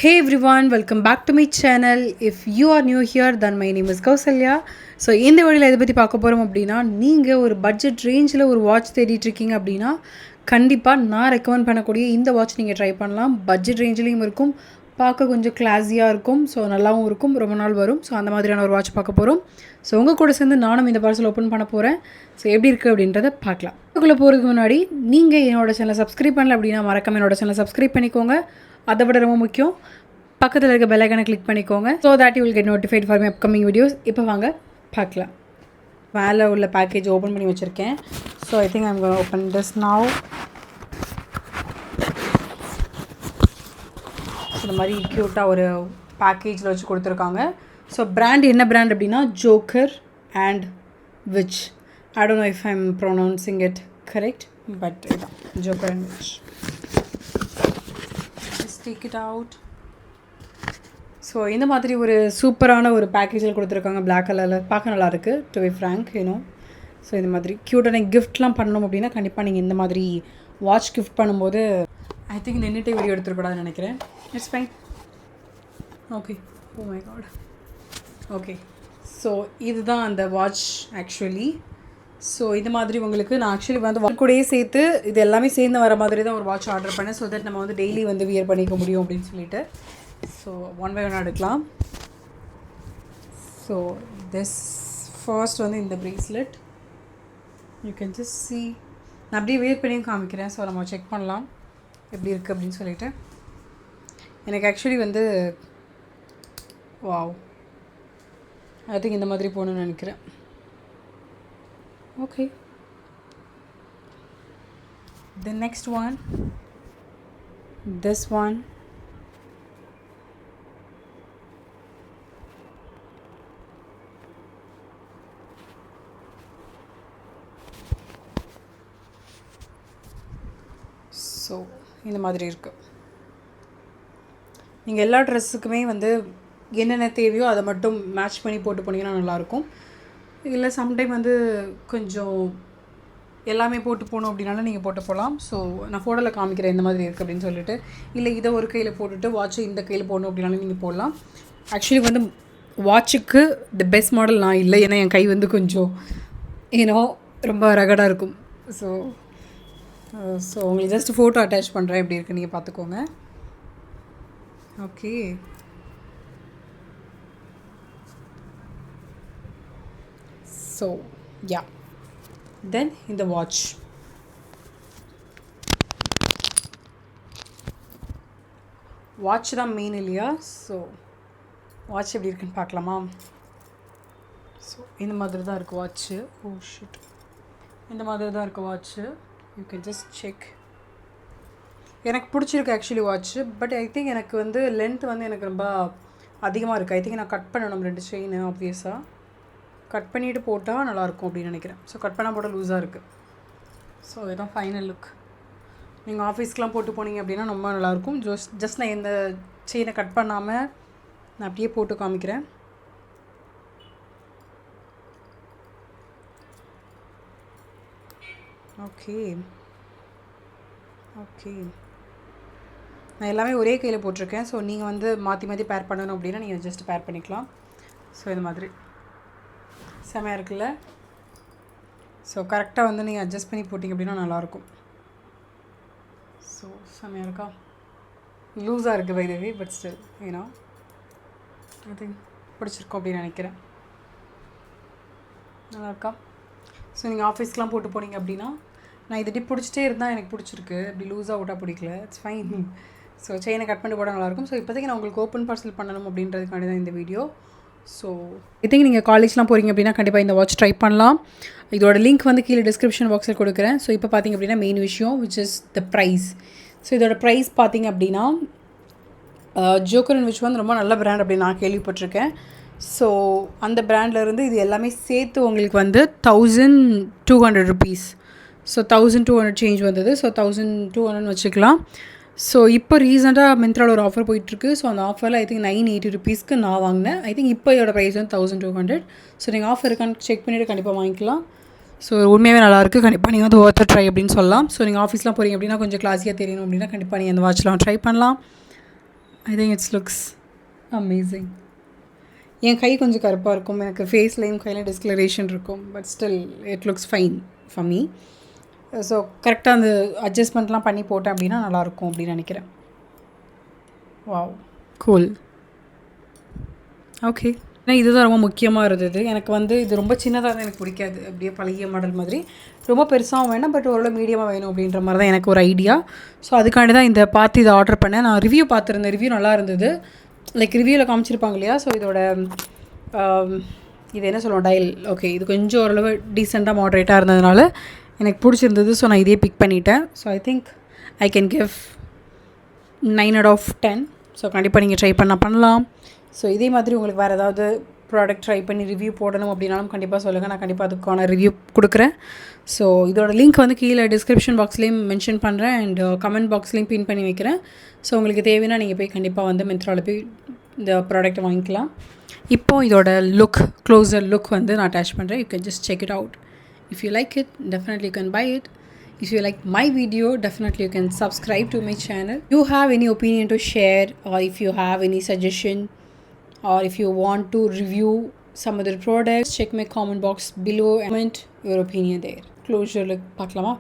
Hey everyone, welcome back to my channel. If you are new here, then my name is Kausalya. So இந்த வீடியோவில் எதை பற்றி பார்க்க போகிறோம் அப்படின்னா, நீங்கள் ஒரு பட்ஜெட் ரேஞ்சில் ஒரு வாட்ச் தேடிட்டு இருக்கீங்க அப்படின்னா கண்டிப்பாக நான் ரெக்கமெண்ட் பண்ணக்கூடிய இந்த வாட்ச் நீங்கள் ட்ரை பண்ணலாம். பட்ஜெட் ரேஞ்சிலையும் இருக்கும், பார்க்க கொஞ்சம் கிளாஸியாக இருக்கும், ஸோ நல்லாவும் இருக்கும், ரொம்ப நாள் வரும். ஸோ அந்த மாதிரியான ஒரு வாட்ச் பார்க்க போகிறோம். ஸோ உங்கள் கூட சேர்ந்து நானும் இந்த பார்சல் ஓப்பன் பண்ண போகிறேன். ஸோ எப்படி இருக்குது அப்படின்றத பார்க்கலாம். அதுக்குள்ளே போகிறதுக்கு முன்னாடி நீங்கள் என்னோட சேனலை சப்ஸ்கிரைப் பண்ணல அப்படின்னா மறக்காம என்னோட சேனலை சப்ஸ்கிரைப் பண்ணிக்கோங்க. அதை விட ரொம்ப முக்கியம், பக்கத்தில் இருக்க பெல் ஐகானை கிளிக் பண்ணிக்கோங்க. So that you will get notified for my upcoming videos. இப்போ வாங்க பார்க்கலாம். மேலே உள்ள பேக்கேஜ் ஓப்பன் பண்ணி வச்சுருக்கேன். So I think I'm gonna open this now. இந்த மாதிரி க்யூட்டாக ஒரு பேக்கேஜில் வச்சு கொடுத்துருக்காங்க. ஸோ பிராண்ட் என்ன பிராண்ட் அப்படின்னா Joker and Witch. I don't know if I am pronouncing it correct, but இதான் Joker and Witch. Just take it out. So இந்த மாதிரி ஒரு சூப்பரான ஒரு பேக்கேஜில் கொடுத்துருக்காங்க. பிளாக் கலரில் பார்க்க நல்லாயிருக்கு, to be frank you know. So இந்த மாதிரி க்யூட்டாக கிஃப்ட்லாம் பண்ணணும் அப்படின்னா கண்டிப்பாக நீங்கள் இந்த மாதிரி வாட்ச் கிஃப்ட் பண்ணும்போது ஐ திங்க் நின்றுட்டே வீடியோ எடுத்துக்கூடாதுன்னு நினைக்கிறேன். It's fine. Okay, oh my God. Okay, so இதுதான் அந்த வாட்ச் ஆக்சுவலி. ஸோ இது மாதிரி உங்களுக்கு நான் ஆக்சுவலி வந்து வாட்ச் கூடயே சேர்த்து இது எல்லாமே சேர்ந்து வர மாதிரி தான் ஒரு வாட்ச் ஆர்டர் பண்ணேன். ஸோ தட் நம்ம வந்து டெய்லி வந்து வியர் பண்ணிக்க முடியும் அப்படின்னு சொல்லிட்டு. ஸோ ஒன் பை ஒன் எடுக்கலாம். ஸோ திஸ் ஃபர்ஸ்ட் வந்து இந்த bracelet you can just C. நான் அப்படியே வியர் பண்ணியும் காமிக்கிறேன். ஸோ நம்ம செக் பண்ணலாம் எப்படி இருக்குது அப்படின்னு சொல்லிட்டு. எனக்கு ஆக்சுவலி வந்து வாவ், ஐ திங்க் இந்த மாதிரி போகணுன்னு நினைக்கிறேன். Okay, the next one, this one. So இந்த மாதிரி இருக்குது. நீங்கள் எல்லா ட்ரெஸ்ஸுக்குமே வந்து என்னென்ன தேவையோ அதை மட்டும் மேட்ச் பண்ணி போட்டு போனீங்கன்னா நல்லாயிருக்கும். இல்லை சம்டைம் வந்து கொஞ்சம் எல்லாமே போட்டு போகணும் அப்படின்னாலும் நீங்கள் போட்டு போகலாம். ஸோ நான் ஃபோட்டோவில் காமிக்கிறேன் இந்த மாதிரி இருக்குது அப்படின்னு சொல்லிட்டு. இல்லை இதை ஒரு கையில் போட்டுட்டு வாட்சு இந்த கையில் போடணும் அப்படின்னாலும் நீங்கள் போடலாம். ஆக்சுவலி வந்து வாட்சுக்கு தி பெஸ்ட் மாடல் நான் இல்லை, ஏன்னா என் கை வந்து கொஞ்சம் ஏன்னோ ரொம்ப ரகடாக இருக்கும். ஸோ உங்களுக்கு ஜஸ்ட் ஃபோட்டோ அட்டாச் பண்ணுறேன், எப்படி இருக்குது நீங்கள் பார்த்துக்கோங்க. ஓகே, ஸோ யா, தென் இந்த வாட்ச். வாட்ச் தான் மெயின் இல்லையா? ஸோ வாட்ச் எப்படி இருக்குன்னு பார்க்கலாமா? ஸோ இந்த மாதிரி தான் இருக்குது வாட்ச்சு. ஓ ஷிட், இந்த மாதிரி தான் இருக்குது watch. You can just check. எனக்கு பிடிச்சிருக்கு actually watch. But I think எனக்கு வந்து லென்த் வந்து எனக்கு ரொம்ப அதிகமாக இருக்குது. ஐ திங்க் நான் கட் பண்ணணும் 2 செயின். ஆப்வியஸாக கட் பண்ணிவிட்டு போட்டால் நல்லாயிருக்கும் அப்படின்னு நினைக்கிறேன். ஸோ கட் பண்ணால் போட்டால் லூஸாக இருக்குது. ஸோ இதுதான் ஃபைனல் லுக். நீங்கள் ஆஃபீஸ்க்கெலாம் போட்டு போனீங்க அப்படின்னா ரொம்ப நல்லாயிருக்கும். ஜஸ்ட் நான் இந்த செயினை கட் பண்ணாமல் நான் அப்படியே போட்டு காமிக்கிறேன். ஓகே ஓகே, நான் எல்லாமே ஒரே கையில் போட்டிருக்கேன். ஸோ நீங்கள் வந்து மாற்றி மாற்றி பேர் பண்ணணும் அப்படின்னா நீங்கள் ஜஸ்ட் பேர் பண்ணிக்கலாம். ஸோ இது மாதிரி செமையாக இருக்குல்ல? ஸோ கரெக்டாக வந்து நீங்கள் அட்ஜஸ்ட் பண்ணி போட்டிங்க அப்படின்னா நல்லாயிருக்கும். ஸோ செமையாக இருக்கா? லூஸாக இருக்குது by the way, but still ஏன்னா ஐ திங்க் பிடிச்சிருக்கோம் அப்படின்னு நினைக்கிறேன். நல்லாயிருக்கா? ஸோ நீங்கள் ஆஃபீஸ்க்கெலாம் போட்டு போனீங்க அப்படின்னா, நான் இதை டிப் பிடிச்சிட்டே இருந்தால் எனக்கு பிடிச்சிருக்கு, அப்படி லூஸாக விட்டால் பிடிக்கல, இட்ஸ் ஃபைன். ஸோ செயினை கட் பண்ணி போட நல்லாயிருக்கும். ஸோ இப்போதைக்கு நான் உங்களுக்கு ஓப்பன் பார்சல் பண்ணணும் அப்படின்றதுக்காண்டி தான் இந்த வீடியோ. ஸோ ஐ திங்க் நீங்கள் காலேஜ்லாம் போகிறீங்க அப்படின்னா கண்டிப்பாக இந்த வாட்ச் ட்ரை பண்ணலாம். இதோட லிங்க் வந்து கீழே டிஸ்கிரிப்ஷன் பாக்ஸில் கொடுக்குறேன். ஸோ இப்போ பார்த்திங்க அப்படின்னா மெயின் விஷயம் which is the price. So இதோட ப்ரைஸ் பார்த்திங்க அப்படின்னா ஜோக்கர் அண்ட் விச் வந்து ரொம்ப நல்ல பிராண்ட் அப்படின்னு நான் கேள்விப்பட்டிருக்கேன். ஸோ அந்த பிராண்ட்லேருந்து இது எல்லாமே சேர்த்து உங்களுக்கு வந்து 1200 ருபீஸ். ஸோ 1200 சேஞ்ச் வந்தது. ஸோ 1200 வச்சுக்கலாம். ஸோ இப்போ ரீசெண்டாக மிந்த்ராவில் ஒரு ஆஃபர் போயிட்டுருக்கு. ஸோ அந்த ஆஃபரில் ஐ திங்க் 980 ருபீஸ்க்கு நான் வாங்கினேன். ஐ திங்க் இப்போ இதோட ப்ரைஸ் வந்து 1200. ஸோ நீங்கள் ஆஃபர் இருக்கான்னு செக் பண்ணிவிட்டு கண்டிப்பாக வாங்கிக்கலாம். ஸோ உண்மையாகவே நல்லாயிருக்கு. கண்டிப்பாக நீங்கள் வந்து ஒர்த் ட்ரை அப்படின்னு சொல்லலாம். ஸோ நீங்கள் ஆஃபீஸ்லாம் போகிறீங்க அப்படின்னா கொஞ்சம் கிளாஸியாக தெரியணும் அப்படின்னா கண்டிப்பாக நீங்கள் அந்த வாட்ச்லாம் ட்ரை பண்ணலாம். I think it's looks amazing. என் கை கொஞ்சம் கருப்பாக இருக்கும், எனக்கு ஃபேஸ்லேயும் கையில் டிஸ்கலரேஷன் இருக்கும், but still it looks fine for me. So கரெக்டாக அந்த அட்ஜஸ்ட்மெண்ட்லாம் பண்ணி போட்டேன் அப்படின்னா நல்லாயிருக்கும் அப்படின்னு நினைக்கிறேன். Wow, cool. ஓகே, ஏன்னா இதுதான் ரொம்ப முக்கியமாக இருந்தது எனக்கு. வந்து இது ரொம்ப சின்னதாக தான் எனக்கு பிடிக்காது, அப்படியே பழைய மாடல் மாதிரி. ரொம்ப பெருசாகவும் வேணாம், பட் ஓரளவு மீடியமாக வேணும் அப்படின்ற மாதிரி தான் எனக்கு ஒரு ஐடியா. ஸோ அதுக்காண்டி தான் இந்த பார்த்து இதை ஆர்டர் பண்ணேன். நான் ரிவ்யூ பார்த்துருந்தேன், ரிவ்யூ நல்லா இருந்தது. லைக் ரிவ்யூவில் காமிச்சிருப்பாங்க இல்லையா, ஸோ இதோட இது என்ன சொல்லுவோம், டயல். ஓகே, இது கொஞ்சம் ஓரளவு டீசெண்டாக மாட்ரேட்டாக இருந்ததுனால எனக்கு பிடிச்சிருந்தது. ஸோ நான் இதே பிக் பண்ணிட்டேன். So I think I can give 9/10. So கண்டிப்பாக நீங்கள் ட்ரை பண்ணலாம். ஸோ இதே மாதிரி உங்களுக்கு வேறு ஏதாவது ப்ராடக்ட் ட்ரை பண்ணி ரிவ்யூ போடணும் அப்படின்னாலும் கண்டிப்பாக சொல்லுங்கள், நான் கண்டிப்பாக அதுக்கான ரிவ்யூ கொடுக்குறேன். ஸோ இதோட லிங்க் வந்து கீழே டிஸ்கிரிப்ஷன் பாக்ஸ்லேயும் மென்ஷன் பண்ணுறேன் அண்ட் கமெண்ட் பாக்ஸ்லேயும் பின் பண்ணி வைக்கிறேன். ஸோ உங்களுக்கு தேவைன்னா நீங்கள் போய் கண்டிப்பாக வந்து மிந்த்ராவில் போய் இந்த ப்ராடக்ட்டை வாங்கிக்கலாம். இப்போது இதோட லுக், க்ளோசர் லுக் வந்து நான் அட்டாச் பண்ணுறேன். You can just check it out. If you like it, definitely you can buy it. If you like my video, definitely you can subscribe to my channel. You have any opinion to share, or if you have any suggestion, or if you want to review some other products, check my comment box below and comment your opinion there. Closure look, பார்க்கலாம்.